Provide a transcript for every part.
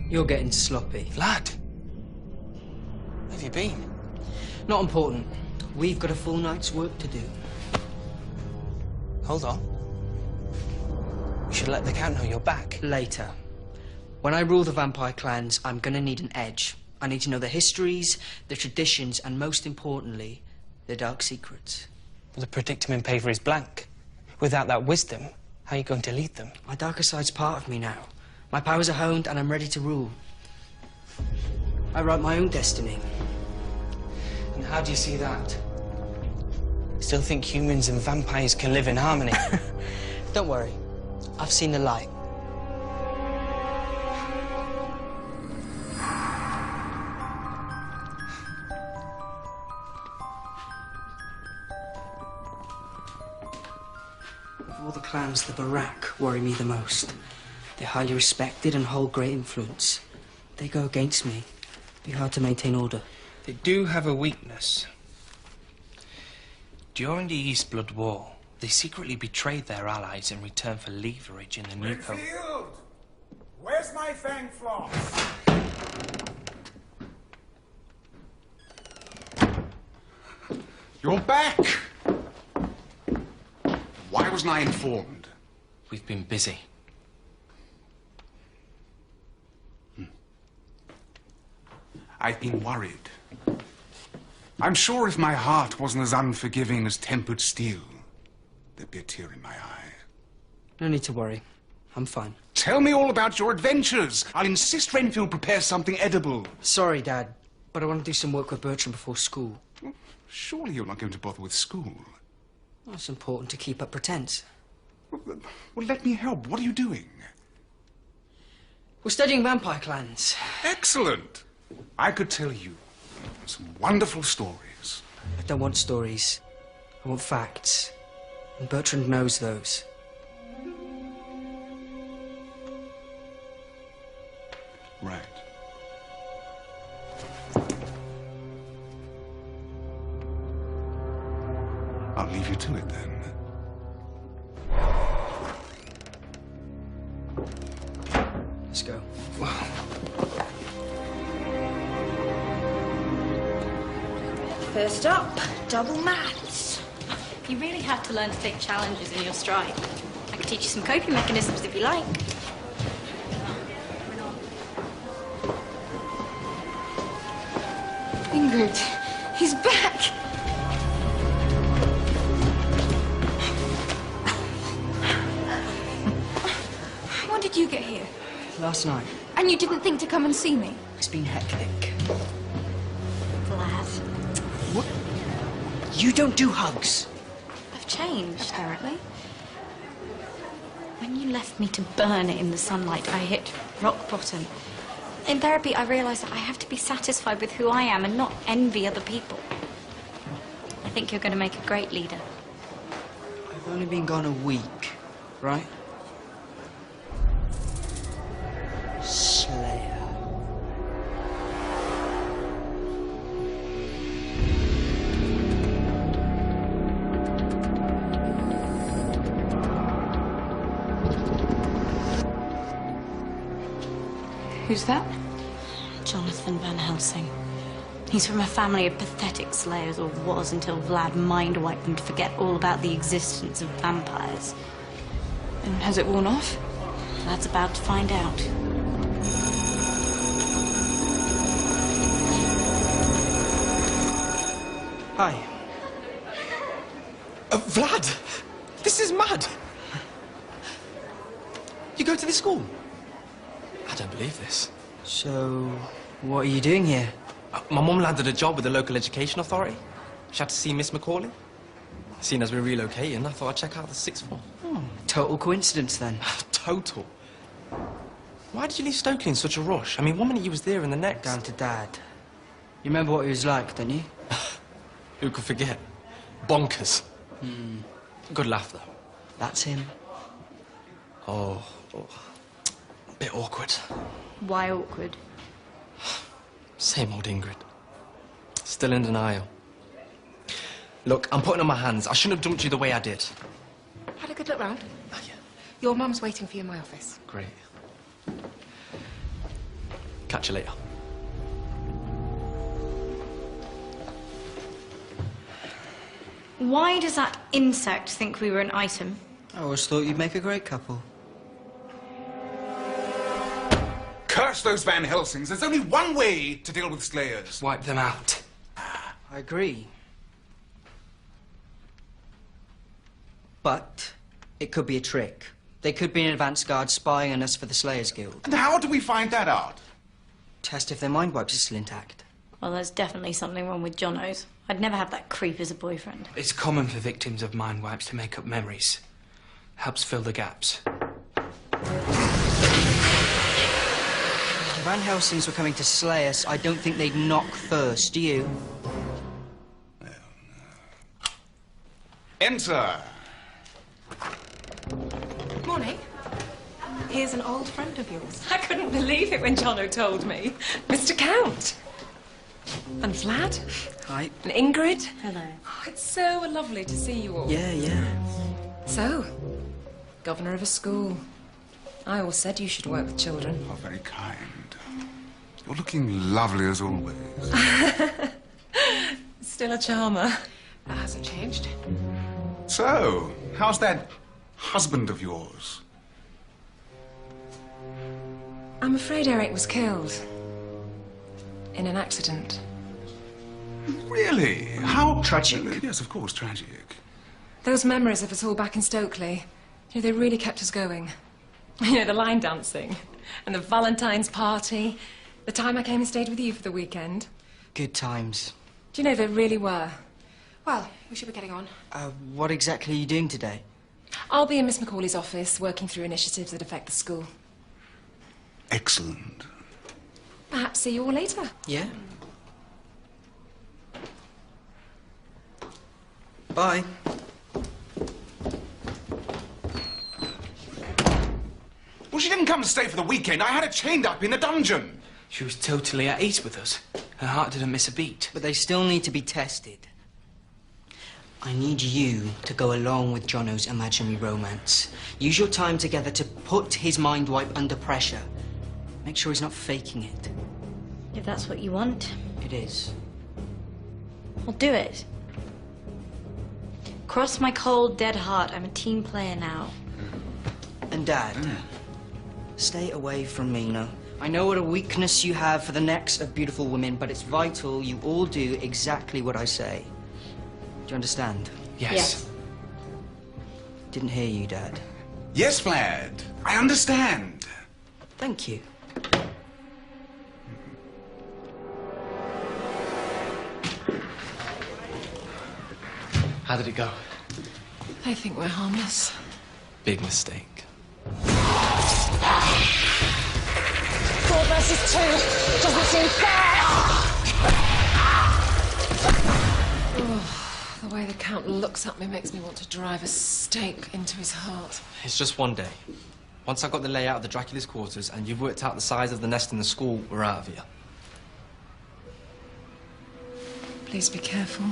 You're getting sloppy. Vlad! Where have you been? Not important. We've got a full night's work to do. Hold on. We should let the Count know you're back. Later. When I rule the vampire clans, I'm gonna need an edge. I need to know the histories, the traditions, and most importantly, the dark secrets. Well, the predictum in paper is blank. Without that wisdom, how are you going to lead them? My darker side's part of me now. My powers are honed and I'm ready to rule. I write my own destiny. And how do you see that? Still think humans and vampires can live in harmony? Don't worry. I've seen the light. Of all the clans, the Barak worry me the most. They're highly respected and hold great influence. They go against me. Be hard to maintain order. They do have a weakness. During the East Blood War, they secretly betrayed their allies in return for leverage in the new code. Winfield! Where's my fang floss? You're back! Why wasn't I informed? We've been busy. I've been worried. I'm sure if my heart wasn't as unforgiving as tempered steel, there'd be a tear in my eye. No need to worry. I'm fine. Tell me all about your adventures. I'll insist Renfield prepare something edible. Sorry, Dad, but I want to do some work with Bertram before school. Well, surely you're not going to bother with school. Well, it's important to keep up pretense. Well, let me help. What are you doing? We're studying vampire clans. Excellent. I could tell you some wonderful stories. I don't want stories. I want facts. And Bertrand knows those. Right. I'll leave you to it then. Let's go. First up, double maths. You really have to learn to take challenges in your stride. I could teach you some coping mechanisms if you like. Ingrid, he's back. When did you get here? Last night. And you didn't think to come and see me? It's been hectic. Vlad. What? You don't do hugs. I've changed, apparently. When you left me to burn in the sunlight, I hit rock bottom. In therapy, I realized that I have to be satisfied with who I am and not envy other people. I think you're going to make a great leader. I've only been gone a week, right? Slayer. Who's that? Jonathan Van Helsing. He's from a family of pathetic slayers, or was until Vlad mind-wiped them to forget all about the existence of vampires. And has it worn off? Vlad's about to find out. Hi. Vlad! This is mad! You go to this school? I don't believe this. So, what are you doing here? My mum landed a job with the local education authority. She had to see Miss McCauley. Seeing as we're relocating, I thought I'd check out the sixth form. Total coincidence, then. Total. Why did you leave Stokely in such a rush? I mean, one minute you was there and the next... Down to Dad. You remember what he was like, don't you? Who could forget? Bonkers. Good laugh, though. That's him. Oh. Bit awkward. Why awkward? Same old Ingrid. Still in denial. Look, I'm putting on my hands. I shouldn't have dumped you the way I did. Had a good look round. Oh, yeah. Your mum's waiting for you in my office. Great. Catch you later. Why does that insect think we were an item? I always thought you'd make a great couple. Curse those Van Helsings. There's only one way to deal with slayers. Wipe them out. I agree. But it could be a trick. They could be an advance guard spying on us for the Slayers Guild. And how do we find that out? Test if their mind wipes are still intact. Well, there's definitely something wrong with Jono's. I'd never have that creep as a boyfriend. It's common for victims of mind wipes to make up memories. Helps fill the gaps. If Van Helsings were coming to slay us, I don't think they'd knock first, do you? Enter. Morning. Here's an old friend of yours. I couldn't believe it when Jono told me. Mr. Count. And Vlad. Hi. And Ingrid. Hello. Oh, it's so lovely to see you all. Yeah. So, governor of a school. I always said you should work with children. Oh, very kind. You're looking lovely as always. Still a charmer. That hasn't changed. So, how's that husband of yours? I'm afraid Eric was killed. In an accident. Really? How Tragic. Yes, of course, tragic. Those memories of us all back in Stokely, you know, they really kept us going. You know, the line dancing, and the Valentine's party, the time I came and stayed with you for the weekend. Good times. Do you know, they really were. Well, we should be getting on. What exactly are you doing today? I'll be in Miss Macaulay's office, working through initiatives that affect the school. Excellent. Perhaps see you all later. Yeah. Bye. Well, she didn't come to stay for the weekend. I had her chained up in a dungeon. She was totally at ease with us. Her heart didn't miss a beat. But they still need to be tested. I need you to go along with Jono's imaginary romance. Use your time together to put his mind wipe under pressure. Make sure he's not faking it. If that's what you want, It is. I'll do it. Cross my cold, dead heart. I'm a team player now. And Dad, stay away from Mina. I know what a weakness you have for the necks of beautiful women, but it's vital you all do exactly what I say. Do you understand? Yes. Didn't hear you, Dad. Yes, Vlad. I understand. Thank you. How did it go? I think we're harmless. Big mistake. 4 versus 2 doesn't seem fair. Oh, the way the Count looks at me makes me want to drive a stake into his heart. It's just one day. Once I've got the layout of the Dracula's quarters and you've worked out the size of the nest in the school, we're out of here. Please be careful.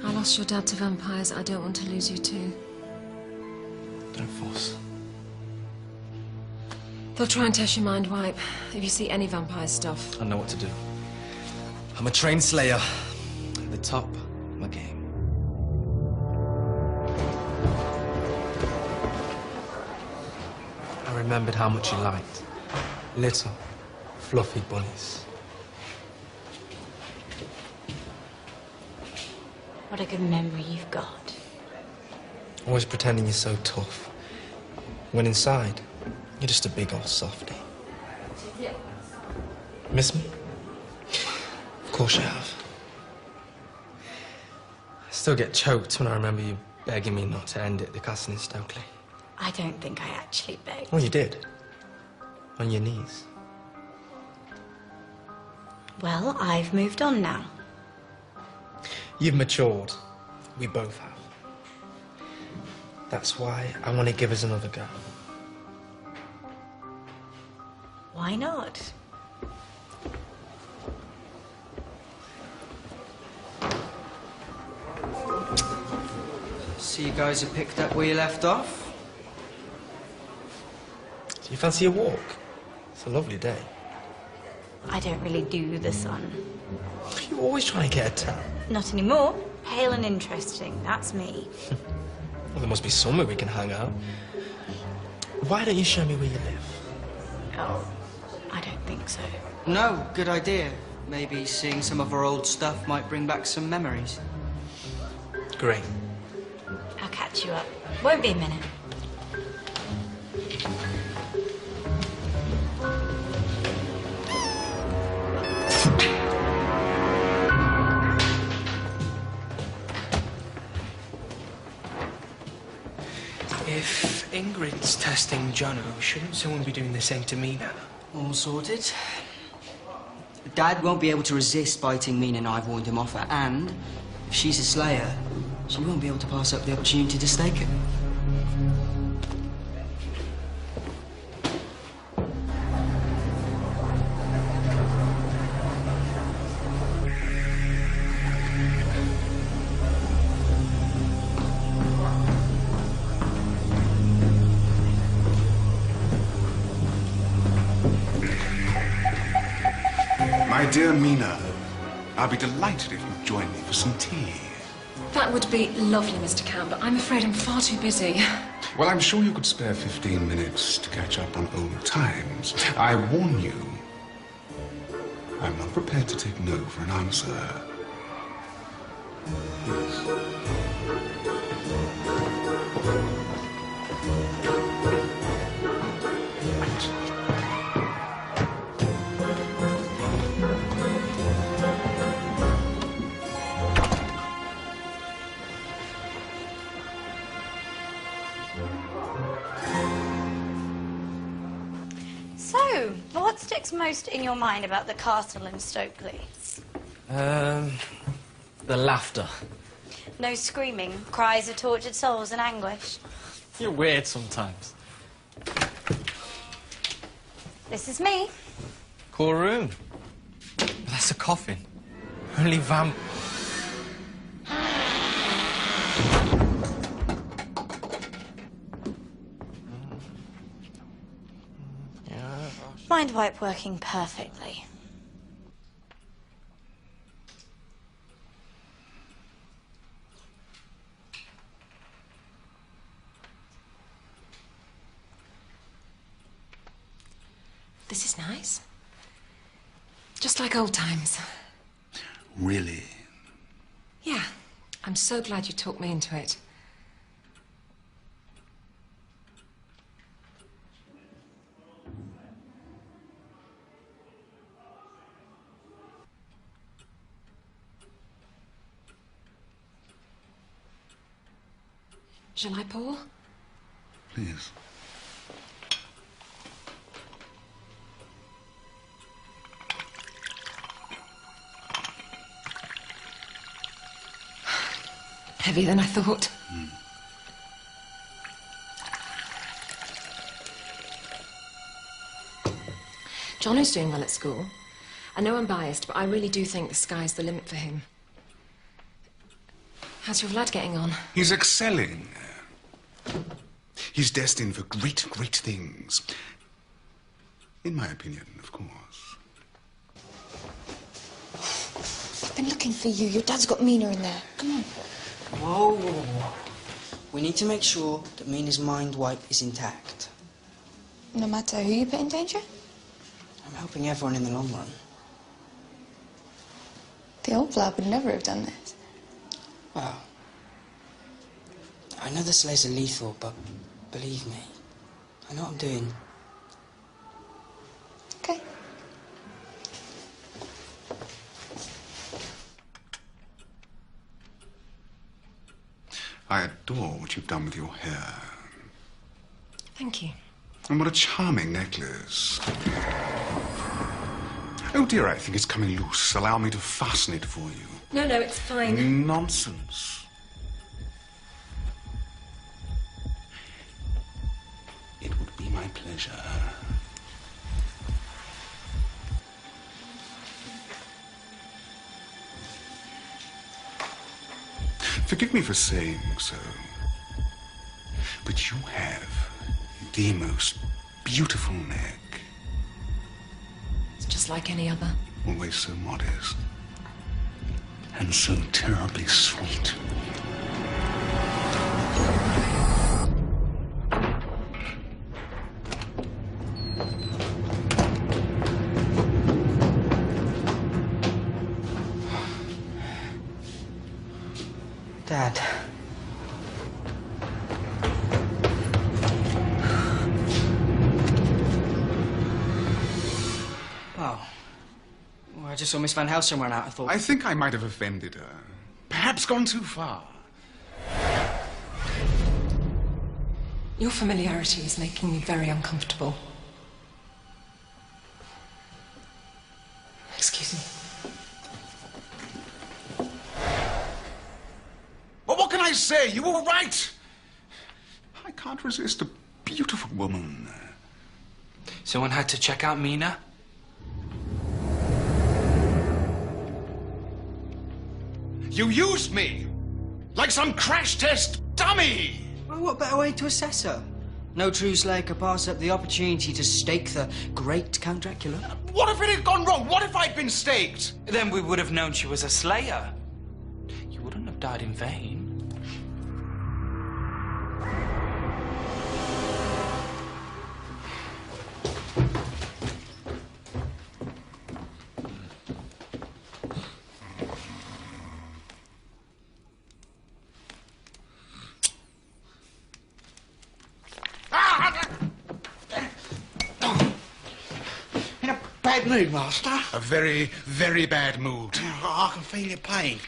I lost your dad to vampires. I don't want to lose you too. Don't force. They'll try and test your mind wipe if you see any vampire stuff. I know what to do. I'm a trained slayer. At the top of my game. I remembered how much you liked little, fluffy bunnies. What a good memory you've got. Always pretending you're so tough. When inside, you're just a big old softie. Miss me? Of course you have. I still get choked when I remember you begging me not to end it at the castle in Stokely. I don't think I actually begged. Well, you did. On your knees. Well, I've moved on now. You've matured. We both have. That's why I want to give us another go. Why not? So you guys have picked up where you left off? Do you fancy a walk? It's a lovely day. I don't really do the sun. You're always trying to get a tan. Not anymore. Pale and interesting, that's me. Well, there must be somewhere we can hang out. Why don't you show me where you live? Oh, I don't think so. No, good idea. Maybe seeing some of our old stuff might bring back some memories. Great. I'll catch you up. Won't be a minute. If Ingrid's testing Jono, shouldn't someone be doing the same to Mina? All sorted. Dad won't be able to resist biting Mina, and I've warned him off her. And if she's a slayer, she won't be able to pass up the opportunity to stake it. My dear Mina, I'll be delighted if you'd join me for some tea. That would be lovely, Mr. Camp, but I'm afraid I'm far too busy. Well, I'm sure you could spare 15 minutes to catch up on old times. I warn you, I'm not prepared to take no for an answer. So, what sticks most in your mind about the castle in Stokely? The laughter. No screaming, cries of tortured souls in anguish. You're weird sometimes. This is me. Cool room. But that's a coffin. Only vamp. Mind wipe working perfectly. This is nice. Just like old times. Really? Yeah. I'm so glad you talked me into it. Shall I pour? Please. Heavier than I thought. Jono's doing well at school. I know I'm biased, but I really do think the sky's the limit for him. How's your lad getting on? He's excelling. He's destined for great, great things. In my opinion, of course. I've been looking for you. Your dad's got Mina in there. Come on. Whoa, whoa, whoa. We need to make sure that Mina's mind wipe is intact. No matter who you put in danger? I'm helping everyone in the long run. The old lad would never have done this. Well, I know the slayers are lethal, but believe me, I know what I'm doing. Okay. I adore what you've done with your hair. Thank you. And what a charming necklace. Oh dear, I think it's coming loose. Allow me to fasten it for you. No, it's fine. Nonsense. It would be my pleasure. Forgive me for saying so, but you have the most beautiful neck. It's just just like any other. Always so modest. And so terribly sweet. Dad. Oh. Well, I just saw Miss Van Helsing run out. I thought... I think I might have offended her. Perhaps gone too far. Your familiarity is making me very uncomfortable. Excuse me. Well, what can I say? You were right. I can't resist a beautiful woman. Someone had to check out Mina? You used me! Like some crash test dummy! Well, what better way to assess her? No true slayer could pass up the opportunity to stake the great Count Dracula. What if it had gone wrong? What if I'd been staked? Then we would have known she was a slayer. You wouldn't have died in vain. In a bad mood, Master. A very, very bad mood. I can feel your pain.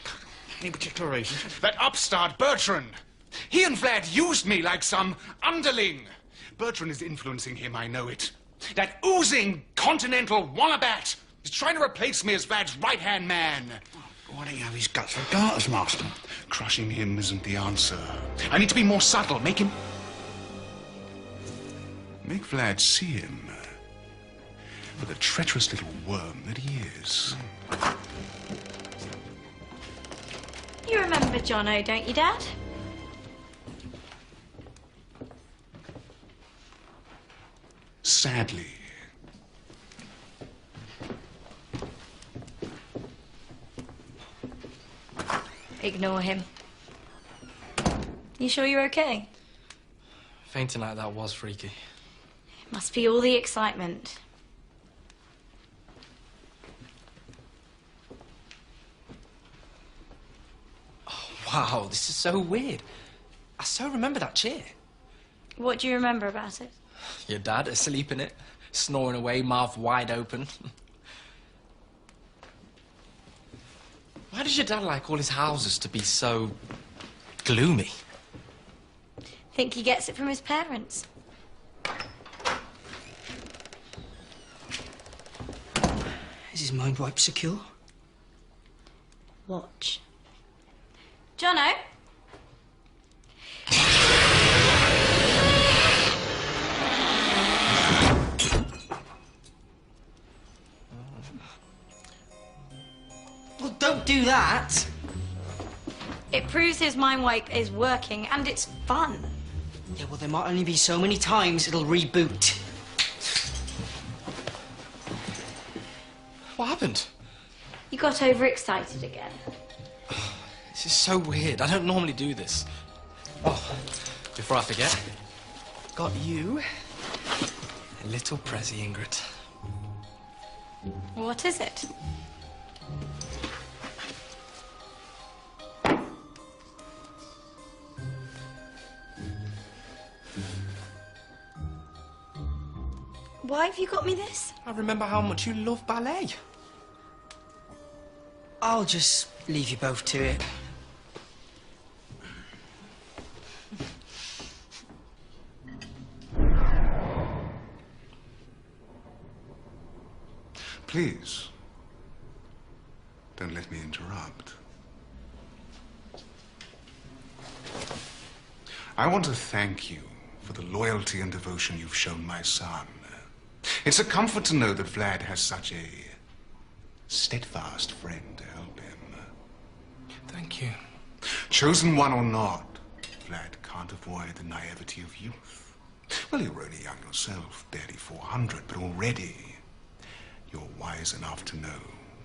Any particular reason? That upstart Bertrand. He and Vlad used me like some underling. Bertrand is influencing him, I know it. That oozing continental wannabat is trying to replace me as Vlad's right-hand man. Why don't you have his guts for garters, Master? Crushing him isn't the answer. I need to be more subtle. Make Vlad see him for the treacherous little worm that he is. You remember Jono, don't you, Dad? Sadly. Ignore him. You sure you're okay? Fainting like that was freaky. It must be all the excitement. Oh, wow, this is so weird. I so remember that chair. What do you remember about it? Your dad asleep in it, snoring away, mouth wide open. Why does your dad like all his houses to be so gloomy? Think he gets it from his parents. Is his mind wipe secure? Watch. Jono? Well, don't do that. It proves his mind wipe is working, and it's fun. Yeah, well, there might only be so many times it'll reboot. What happened? You got overexcited again. This is so weird. I don't normally do this. Oh, before I forget, got you a little Prezi, Ingrid. What is it? Why have you got me this? I remember how much you love ballet. I'll just leave you both to it. Please, don't let me interrupt. I want to thank you for the loyalty and devotion you've shown my son. It's a comfort to know that Vlad has such a steadfast friend to help him. Thank you. Chosen one or not, Vlad can't avoid the naivety of youth. Well, you're only young yourself, barely 400, but already You're wise enough to know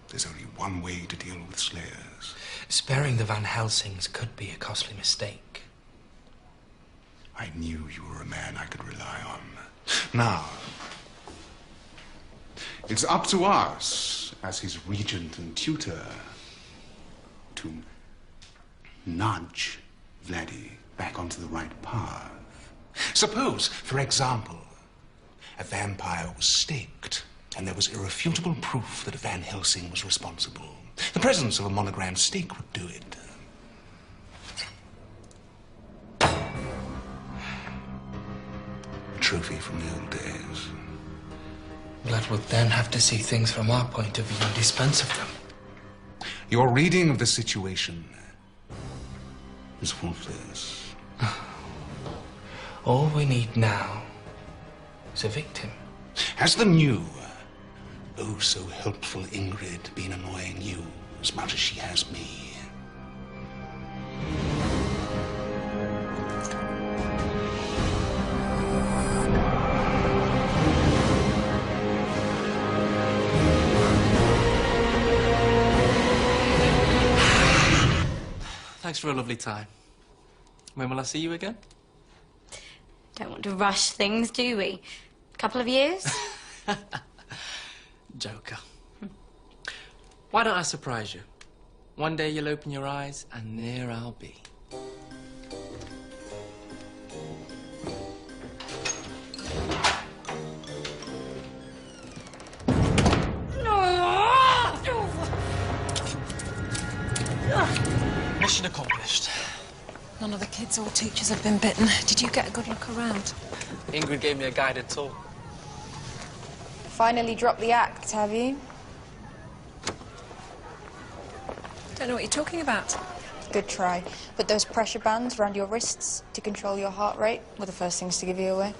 there's only one way to deal with slayers. Sparing the Van Helsings could be a costly mistake. I knew you were a man I could rely on. Now, it's up to us, as his regent and tutor, to nudge Vladdy back onto the right path. Suppose, for example, a vampire was staked, and there was irrefutable proof that Van Helsing was responsible. The presence of a monogrammed stake would do it. Trophy from the old days. Vlad would then have to see things from our point of view and dispense of them. Your reading of the situation is faultless. All we need now is a victim. Has the new, oh so helpful Ingrid been annoying you as much as she has me? Thanks for a lovely time. When will I see you again? Don't want to rush things, do we? Couple of years? Joker. Why don't I surprise you? One day you'll open your eyes and there I'll be. Mission accomplished. None of the kids or teachers have been bitten. Did you get a good look around? Ingrid gave me a guided tour. Finally dropped the act, have you? Don't know what you're talking about. Good try. But those pressure bands around your wrists to control your heart rate were the first things to give you away.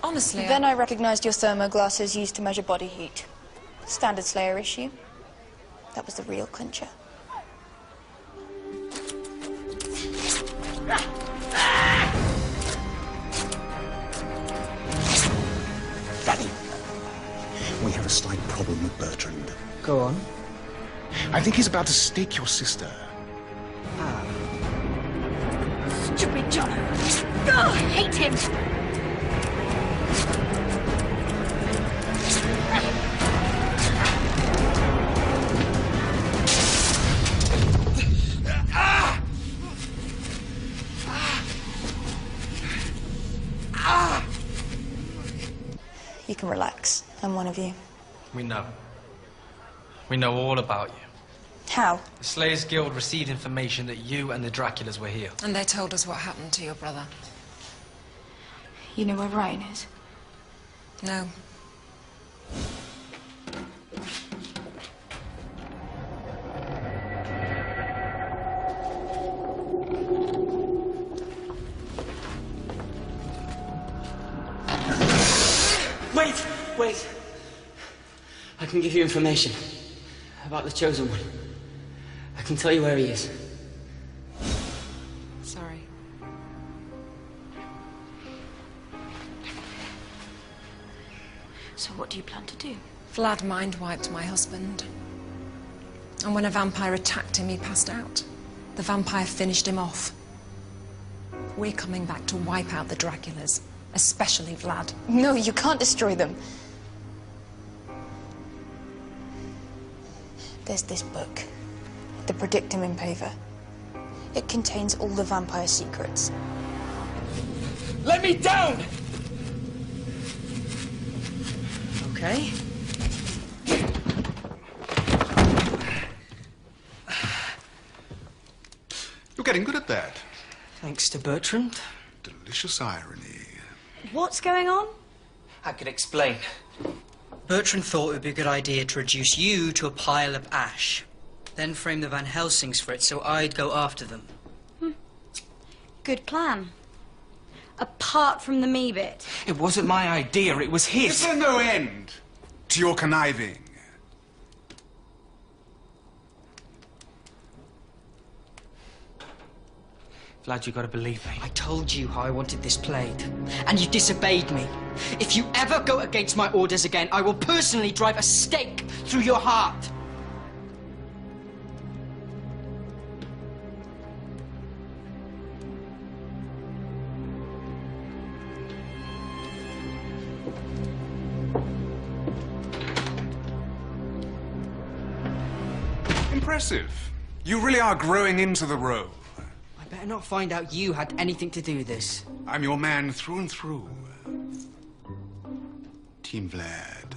Honestly, Then I recognized your thermoglasses used to measure body heat. Standard Slayer issue. That was the real clincher. Daddy, we have a slight problem with Bertrand. Go on. I think he's about to stake your sister. Stupid Jono! Oh, I hate him! You can relax. I'm one of you. We know. We know all about you. How? The Slayers Guild received information that you and the Draculas were here. and they told us what happened to your brother. You know where Ryan is? No. Wait! Wait! I can give you information about the Chosen One. I can tell you where he is. Sorry. So what do you plan to do? Vlad mind-wiped my husband. And when a vampire attacked him, he passed out. The vampire finished him off. We're coming back to wipe out the Draculas, especially Vlad. No, you can't destroy them. There's this book, the Predictum in Paver. It contains all the vampire secrets. Let me down! Okay. You're getting good at that. Thanks to Bertrand. Delicious irony. What's going on? I could explain. Bertrand thought it would be a good idea to reduce you to a pile of ash, then frame the Van Helsings for it so I'd go after them. Good plan. Apart from the me bit. It wasn't my idea, it was Is his. there no end to your conniving? Vlad, you gotta believe me. I told you how I wanted this played, and you disobeyed me. If you ever go against my orders again, I will personally drive a stake through your heart. Impressive. You really are growing into the role. I better not find out you had anything to do with this. I'm your man through and through. Team Vlad.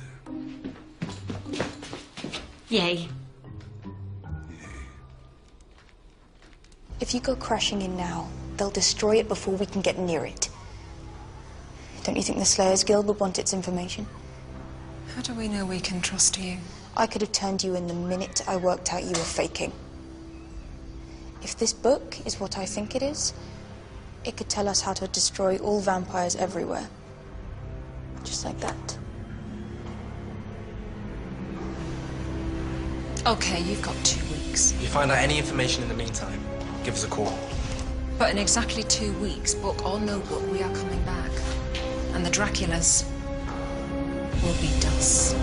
Yay. If you go crashing in now, they'll destroy it before we can get near it. Don't you think the Slayers Guild would want its information? How do we know we can trust you? I could have turned you in the minute I worked out you were faking. If this book is what I think it is, it could tell us how to destroy all vampires everywhere. Just like that. Okay, you've got 2 weeks. If you find out any information in the meantime, give us a call. But in exactly 2 weeks, book or no book, we are coming back. And the Draculas will be dust.